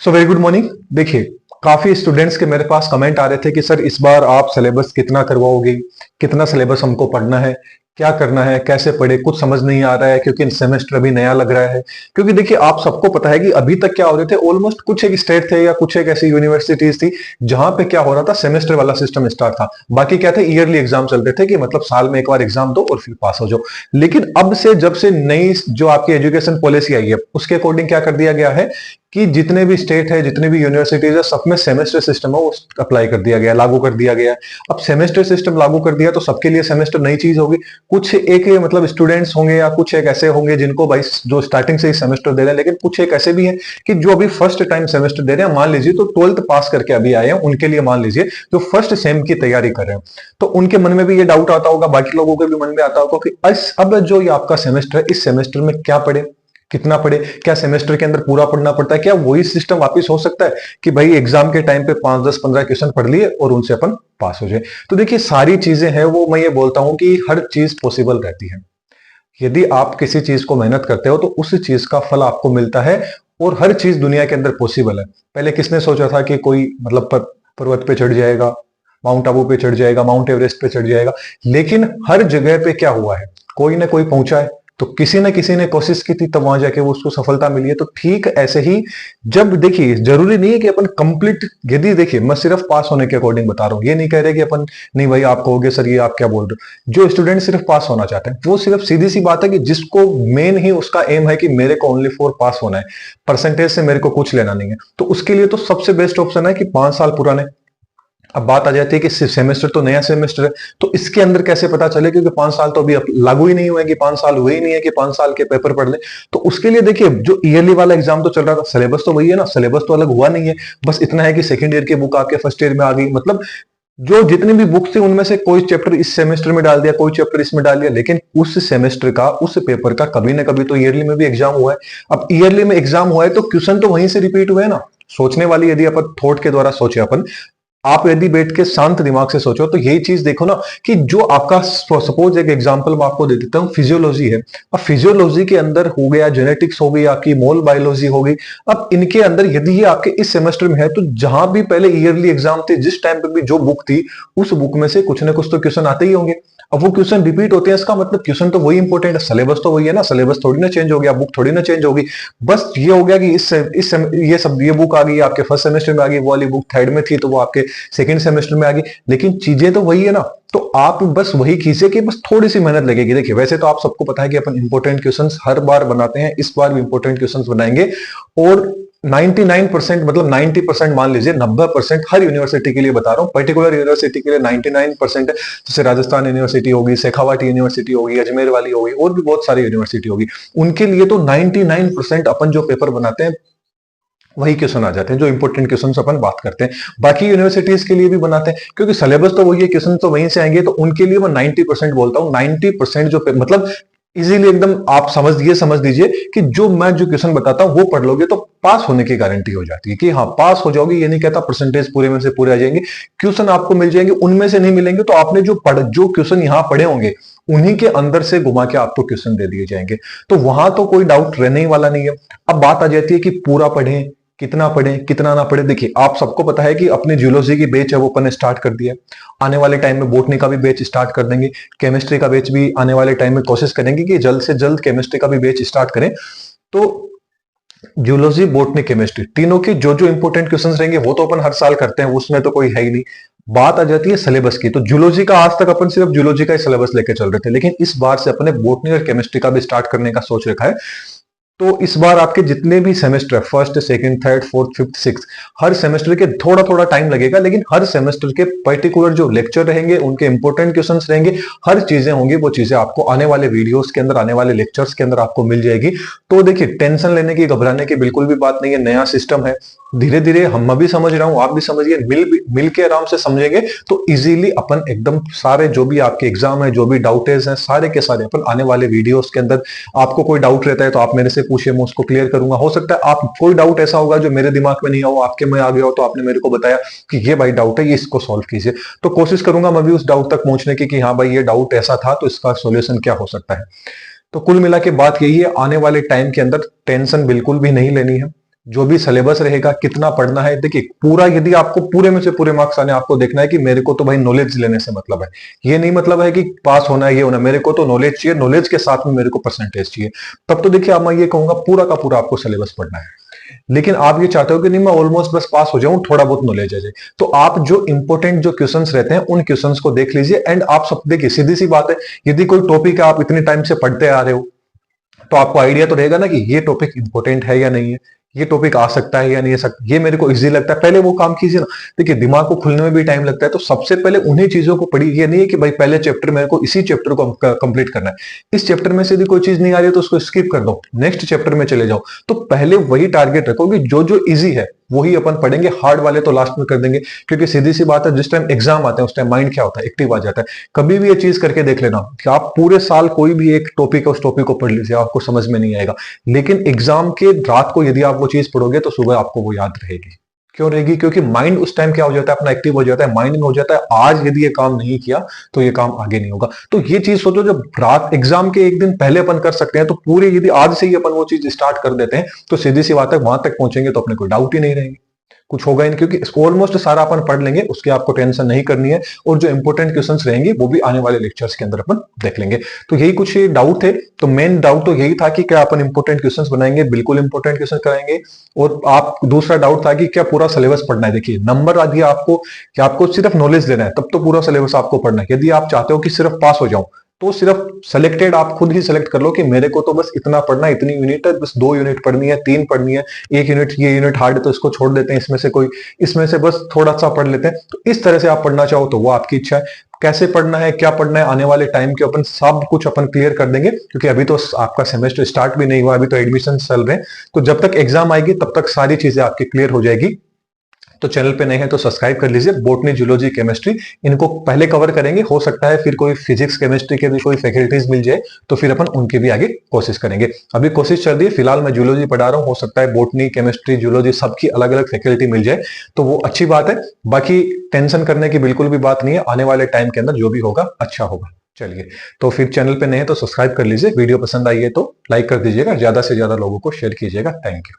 So very good morning. देखिए, काफी students के मेरे पास कमेंट आ रहे थे कि सर इस बार आप सिलेबस कितना करवाओगे, कितना सिलेबस हमको पढ़ना है, क्या करना है, कैसे पढ़े, कुछ समझ नहीं आ रहा है क्योंकि सेमेस्टर अभी नया लग रहा है। क्योंकि देखिए, आप सबको पता है कि अभी तक क्या हो रहे थे, ऑलमोस्ट कुछ एक स्टेट थे या कुछ एक ऐसी यूनिवर्सिटीज थी जहां पे क्या हो रहा था, सेमेस्टर वाला सिस्टम स्टार्ट था। बाकी क्या थे, ईयरली एग्जाम चलते थे कि मतलब साल में एक बार एग्जाम दो और फिर पास हो जाओ। लेकिन अब से जब से नई जो आपकी एजुकेशन पॉलिसी आई है उसके अकॉर्डिंग क्या कर दिया गया है कि जितने भी स्टेट है, जितने भी यूनिवर्सिटीज है, सब में सेमेस्टर सिस्टम है वो अप्लाई कर दिया गया, लागू कर दिया गया है। अब सेमेस्टर सिस्टम लागू कर दिया तो सबके लिए सेमेस्टर नई चीज होगी। कुछ एक मतलब स्टूडेंट्स होंगे या कुछ एक ऐसे होंगे जिनको भाई जो स्टार्टिंग से ही सेमेस्टर दे रहे हैं, लेकिन कुछ एक ऐसे भी हैं कि जो अभी फर्स्ट टाइम सेमेस्टर दे रहे हैं। मान लीजिए तो 12th पास करके अभी आए हैं, उनके लिए मान लीजिए जो फर्स्ट सेम की तैयारी कर रहे हैं, तो उनके मन में भी ये डाउट आता होगा, बाकी लोगों के भी मन में आता होगा कि अब जो ये आपका सेमेस्टर है, इस सेमेस्टर में क्या पढ़े, कितना पढ़े, क्या सेमेस्टर के अंदर पूरा पढ़ना पड़ता है, क्या वही सिस्टम वापस हो सकता है कि भाई एग्जाम के टाइम पे 5 10 15 क्वेश्चन पढ़ लिए और उनसे अपन पास हो जाए। तो देखिए, सारी चीजें हैं वो मैं ये बोलता हूं कि हर चीज पॉसिबल रहती है। यदि आप किसी चीज को मेहनत करते हो तो उस चीज का फल आपको मिलता है, और हर चीज दुनिया के अंदर पॉसिबल है। पहले किसने सोचा था कि कोई मतलब पर्वत पे चढ़ जाएगा, माउंट आबू पे चढ़ जाएगा, माउंट एवरेस्ट पे चढ़ जाएगा। लेकिन हर जगह पे क्या हुआ है, कोई ना कोई पहुंचा है, तो किसी ने कोशिश की थी तब वहां जाके वो उसको सफलता मिली है। तो ठीक ऐसे ही जब देखिए, जरूरी नहीं है कि अपन कंप्लीट, यदि देखिए मैं सिर्फ पास होने के अकॉर्डिंग बता रहा हूं, ये नहीं कह रहे कि अपन नहीं भाई आप कहोगे सर ये आप क्या बोल रहे हो। जो स्टूडेंट सिर्फ पास होना चाहते हैं वो सिर्फ सीधी सी बात है कि जिसको मेन ही उसका एम है कि मेरे को ओनली फॉर पास होना है, परसेंटेज से मेरे को कुछ लेना नहीं है, तो उसके लिए तो सबसे बेस्ट ऑप्शन है कि 5 साल पुराने। अब बात आ जाती है कि सेमेस्टर तो नया सेमेस्टर है, तो इसके अंदर कैसे पता चले, क्योंकि 5 साल तो अभी लागू ही नहीं हुए, कि 5 साल हुए ही नहीं है कि 5 साल के पेपर पढ़ ले। तो उसके लिए देखिए, जो ईयरली वाला एग्जाम तो चल रहा था, सिलेबस तो वही है ना, सिलेबस तो अलग हुआ नहीं है। बस इतना है कि सेकंड ईयर की बुक आपके फर्स्ट ईयर में आ गई, मतलब जो जितनी भी बुक्स थी उनमें से कोई चैप्टर इस सेमेस्टर में डाल दिया, कोई चैप्टर इसमें डाल दिया, लेकिन उस सेमेस्टर का, उस पेपर का कभी ना कभी तो ईयरली में भी एग्जाम हुआ है। अब ईयरली में एग्जाम हुआ है तो क्वेश्चन तो वहीं से रिपीट हुए ना। सोचने वाली यदि अपन थॉट के द्वारा सोचे, अपन आप यदि बैठ के शांत दिमाग से सोचो तो यही चीज देखो ना कि जो आपका, सपोज एक एग्जांपल मैं आपको दे देता हूँ, फिजियोलॉजी है। अब फिजियोलॉजी के अंदर हो गया, जेनेटिक्स हो गई, आपकी मोल बायोलॉजी हो गई। अब इनके अंदर यदि ये आपके इस सेमेस्टर में है तो जहां भी पहले ईयरली एग्जाम थे, जिस टाइम पे भी जो बुक थी, उस बुक में से कुछ ना कुछ तो क्वेश्चन आते ही होंगे। अब वो क्वेश्चन रिपीट होते हैं, इसका मतलब क्वेश्चन तो वही इंपॉर्टेंट है, सिलेबस तो वही है ना, सिलेबस थोड़ी ना चेंज हो गया, बुक थोड़ी ना चेंज होगी। बस ये हो गया कि ये बुक आ गई आपके फर्स्ट सेमेस्टर में आ गई, वो वाली बुक थर्ड में थी तो वो आपके सेकंड सेमेस्टर में आ गई, लेकिन चीजें तो वही है ना। तो आप बस वही कीजिए कि बस थोड़ी सी मेहनत लगेगी। देखिए, वैसे तो आप सबको पता है कि अपन इंपॉर्टेंट क्वेश्चंस हर बार बनाते हैं, इस बार भी इंपॉर्टेंट क्वेश्चंस बनाएंगे। और 99% मतलब 90% मान लीजिए, 90% हर यूनिवर्सिटी के लिए बता रहा हूं, पर्टिकुलर यूनिवर्सिटी के लिए 99% है। जैसे राजस्थान यूनिवर्सिटी होगी, शेखावाटी यूनिवर्सिटी होगी, अजमेर वाली होगी, और भी बहुत सारी यूनिवर्सिटी होगी, उनके लिए तो 99% अपन जो पेपर बनाते हैं वही क्वेश्चन आ जाते हैं, जो इंपॉर्टेंट क्वेश्चन अपन बात करते हैं। बाकी यूनिवर्सिटीज के लिए भी बनाते हैं, क्योंकि सिलेबस तो वही है, क्वेश्चन तो वहीं से आएंगे, तो उनके लिए मैं 90% बोलता हूँ। 90% जो मतलब इजीली एकदम आप समझ लीजिए कि जो क्वेश्चन बताता हूं वो पढ़ लोगे तो पास होने की गारंटी हो जाती है, कि हाँ पास हो जाओगे। ये नहीं कहता परसेंटेज पूरे में से पूरे आ जाएंगे, क्वेश्चन आपको मिल जाएंगे, उनमें से नहीं मिलेंगे तो आपने जो क्वेश्चन यहां पढ़े होंगे उन्हीं के अंदर से घुमा के आपको क्वेश्चन दे दिए जाएंगे। तो वहां तो कोई डाउट रहने ही वाला नहीं है। अब बात आ जाती है कि पूरा पढ़ें, कितना पढ़ें, कितना ना पढ़े। देखिए, आप सबको पता है कि अपनी जियोलॉजी की बैच है वो अपन ने स्टार्ट कर दिया है। आने वाले टाइम में बोटनी का भी बैच स्टार्ट कर देंगे, केमिस्ट्री का बैच भी आने वाले टाइम में कोशिश करेंगे कि जल्द से जल्द केमिस्ट्री का भी बैच स्टार्ट करें। तो जियोलॉजी, बोटनी, केमिस्ट्री, तीनों के जो जो इंपॉर्टेंट क्वेश्चंस रहेंगे वो तो अपन हर साल करते हैं, उसमें तो कोई है ही नहीं। बात आ जाती है सिलेबस की, तो जियोलॉजी का आज तक अपन सिर्फ जियोलॉजी का ही सिलेबस लेके चल रहे थे, लेकिन इस बार से अपने बोटनी और केमिस्ट्री का भी स्टार्ट करने का सोच रखा है। तो इस बार आपके जितने भी सेमेस्टर है, first, second, third, fourth, fifth, six, हर सेमेस्टर के थोड़ा थोड़ा टाइम लगेगा, लेकिन हर सेमेस्टर के पर्टिकुलर जो लेक्चर रहेंगे, उनके इंपॉर्टेंट क्वेश्चंस रहेंगे, हर चीजें होंगी, वो चीजें आपको आने वाले वीडियोस के अंदर, आने वाले लेक्चर्स के अंदर आपको मिल जाएगी। तो देखिए, टेंशन लेने की, घबराने की बिल्कुल भी बात नहीं है। नया सिस्टम है, धीरे धीरे हम भी समझ रहा हूं, आप भी समझिए, मिल के आराम से समझेंगे तो इजीली अपन एकदम सारे जो भी आपके एग्जाम है, जो भी डाउटेज हैं, सारे के सारे अपन आने वाले वीडियोस के अंदर, आपको कोई डाउट रहता है तो आप मेरे से पूछिए, मैं उसको क्लियर करूंगा। हो सकता है आप कोई डाउट ऐसा होगा जो मेरे दिमाग में नहीं हो, आपके में आ गया हो, तो आपने मेरे को बताया कि ये भाई डाउट है, ये इसको सॉल्व कीजिए, तो कोशिश करूंगा मैं भी उस डाउट तक पहुंचने की कि हाँ भाई ये डाउट ऐसा था तो इसका सोल्यूशन क्या हो सकता है। तो कुल मिला के बात यही है, आने वाले टाइम के अंदर टेंशन बिल्कुल भी नहीं लेनी है। जो भी सिलेबस रहेगा, कितना पढ़ना है। देखिए पूरा, यदि आपको पूरे में से पूरे मार्क्स आने, आपको देखना है कि मेरे को तो भाई नॉलेज लेने से मतलब है, ये नहीं मतलब है कि पास होना है, ये होना, मेरे को तो नॉलेज चाहिए, नॉलेज के साथ में मेरे को परसेंटेज चाहिए। तब तो देखिए अब मैं ये कहूंगा पूरा का पूरा आपको सिलेबस पढ़ना है। लेकिन आप ये चाहते हो कि नहीं मैं ऑलमोस्ट बस पास हो जाऊं, थोड़ा बहुत नॉलेज आ जाए, तो आप जो इंपॉर्टेंट जो क्वेश्चंस रहते हैं उन क्वेश्चंस को देख लीजिए। एंड आप सब देखिए, सीधी सी बात है, यदि कोई टॉपिक आप इतने टाइम से पढ़ते आ रहे हो तो आपको आइडिया तो रहेगा ना कि ये टॉपिक इंपॉर्टेंट है या नहीं है, ये टॉपिक आ सकता है या नहीं आ सकता, ये मेरे को इजी लगता है, पहले वो काम कीजिए ना। देखिए दिमाग को खुलने में भी टाइम लगता है, तो सबसे पहले उन्हीं चीजों को पढ़िए। ये नहीं है कि भाई पहले चैप्टर मेरे को इसी चैप्टर को कंप्लीट करना है, इस चैप्टर में से यदि कोई चीज नहीं आ रही है तो उसको स्किप कर दो, नेक्स्ट चैप्टर में चले जाओ। तो पहले वही टारगेट रखो कि जो जो इजी है वही अपन पढ़ेंगे, हार्ड वाले तो लास्ट में कर देंगे। क्योंकि सीधी सी बात है, जिस टाइम एग्जाम आते हैं उस टाइम माइंड क्या होता है, एक्टिव आ जाता है। कभी भी ये चीज करके देख लेना कि आप पूरे साल कोई भी एक टॉपिक है, उस टॉपिक को पढ़ लीजिए, आपको समझ में नहीं आएगा, लेकिन एग्जाम के रात को यदि आप वो चीज पढ़ोगे तो सुबह आपको वो याद रहेगी। क्यों रहेगी? क्योंकि माइंड उस टाइम क्या हो जाता है, अपना एक्टिव हो जाता है, माइंड में हो जाता है आज यदि ये काम नहीं किया तो ये काम आगे नहीं होगा। तो ये चीज सोचो, जब रात एग्जाम के एक दिन पहले अपन कर सकते हैं, तो पूरे यदि आज से ही अपन वो चीज स्टार्ट कर देते हैं तो सीधी सी बात है वहां तक पहुंचेंगे तो अपने कोई डाउट ही नहीं रहेंगे, कुछ होगा ही नहीं, क्योंकि ऑलमोस्ट सारा अपन पढ़ लेंगे, उसकी आपको टेंशन नहीं करनी है। और जो इंपॉर्टेंट क्वेश्चंस रहेंगे वो भी आने वाले लेक्चर्स के अंदर अपन देख लेंगे। तो यही कुछ डाउट थे। तो मेन डाउट तो यही था कि क्या अपन इंपॉर्टेंट क्वेश्चंस बनाएंगे, बिल्कुल इंपॉर्टेंट क्वेश्चन कराएंगे। और आप दूसरा डाउट था कि क्या पूरा सिलेबस पढ़ना है। देखिए नंबर आ दिया आपको कि आपको सिर्फ नॉलेज लेना है, तब तो पूरा सिलेबस आपको पढ़ना है। यदि आप चाहते हो कि सिर्फ पास हो जाऊं तो सिर्फ सेलेक्टेड आप खुद ही सेलेक्ट कर लो कि मेरे को तो बस इतना पढ़ना है, इतनी यूनिट है, बस 2 यूनिट पढ़नी है, 3 पढ़नी है, 1 यूनिट, ये यूनिट हार्ड है तो इसको छोड़ देते हैं, इसमें से कोई, इसमें से बस थोड़ा सा पढ़ लेते हैं। तो इस तरह से आप पढ़ना चाहो तो वो आपकी इच्छा है। कैसे पढ़ना है, क्या पढ़ना है, आने वाले टाइम के अपन सब कुछ अपन क्लियर कर देंगे, क्योंकि अभी तो आपका सेमेस्टर स्टार्ट भी नहीं हुआ, अभी तो एडमिशन चल रहे हैं। तो जब तक एग्जाम आएगी तब तक सारी चीजें आपकी क्लियर हो जाएगी। तो चैनल पे नए हैं तो सब्सक्राइब कर लीजिए। बॉटनी, जूलॉजी, केमिस्ट्री इनको पहले कवर करेंगे, हो सकता है फिर कोई फिजिक्स केमिस्ट्री के भी कोई फैकल्टीज मिल जाए तो फिर अपन उनकी भी आगे कोशिश करेंगे। अभी कोशिश चल रही है, फिलहाल मैं जूलॉजी पढ़ा रहा हूं, हो सकता है बॉटनी, केमिस्ट्री, जूलॉजी सबकी अलग अलग फैकल्टी मिल जाए तो वो अच्छी बात है। बाकी टेंशन करने की बिल्कुल भी बात नहीं है, आने वाले टाइम के अंदर जो भी होगा अच्छा होगा। चलिए, तो फिर चैनल पे नए हैं तो सब्सक्राइब कर लीजिए, वीडियो पसंद आई है तो लाइक कर दीजिएगा, ज्यादा से ज्यादा लोगों को शेयर कीजिएगा। Thank you.